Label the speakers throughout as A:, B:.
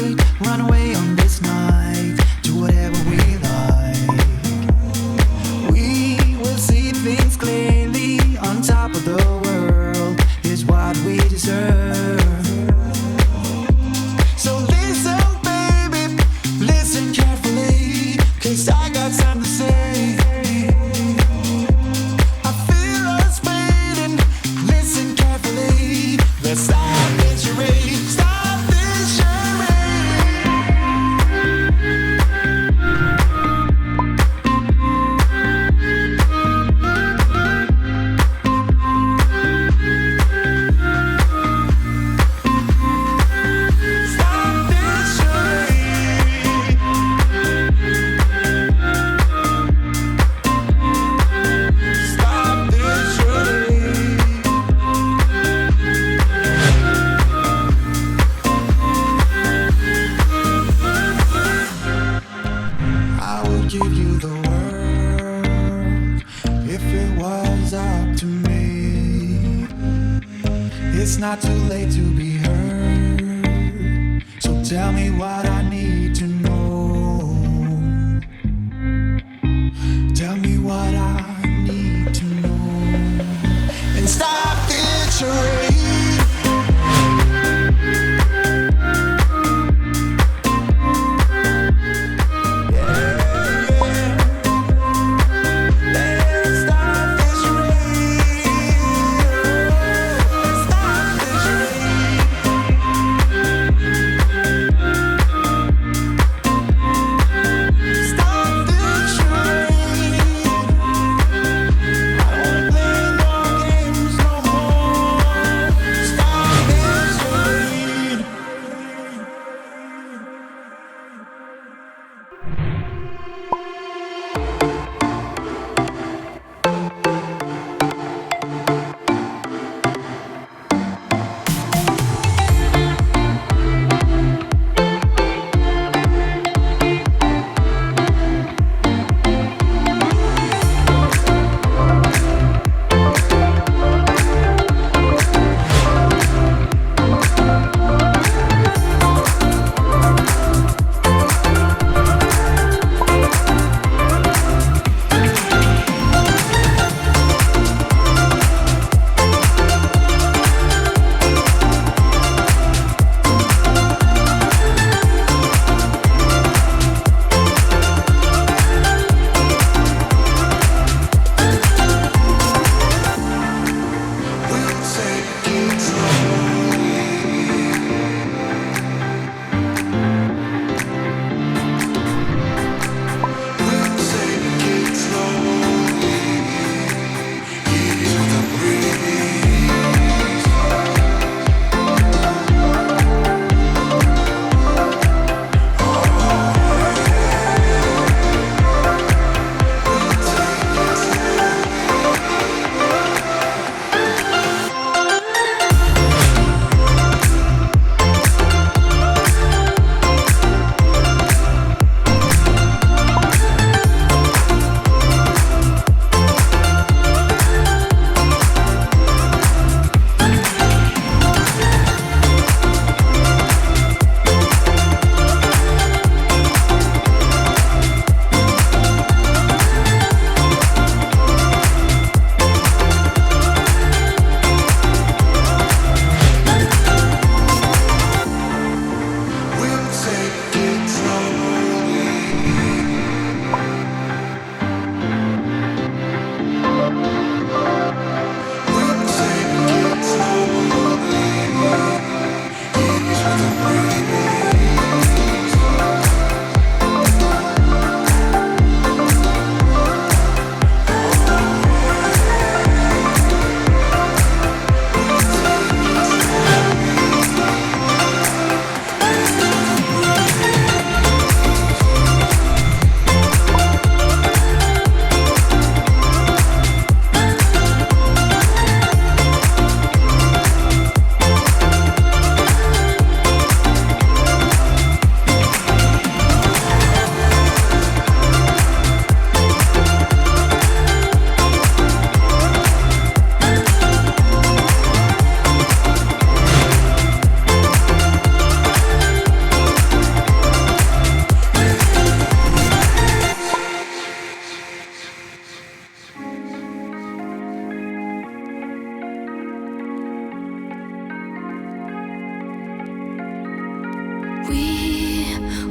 A: right. Run away on this night. Do whatever we like. We will see things clearly. On top of the world is what we deserve. So listen, baby, listen carefully, 'cause I got something to say. I feel us fading. Listen carefully. Let's stop this charade. Stop this charade. Stop this charade. Stop this charade. I would give you the world if it was up to me. It's not too late to be heard, so tell me what I need to know. Tell me what I need to know. And stop this charade.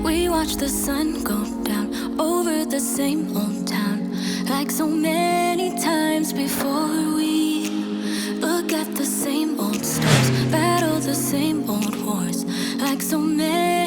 B: We watch the sun go down over the same old town, like so many times before. We look at the same old stars, battle the same old wars, like so many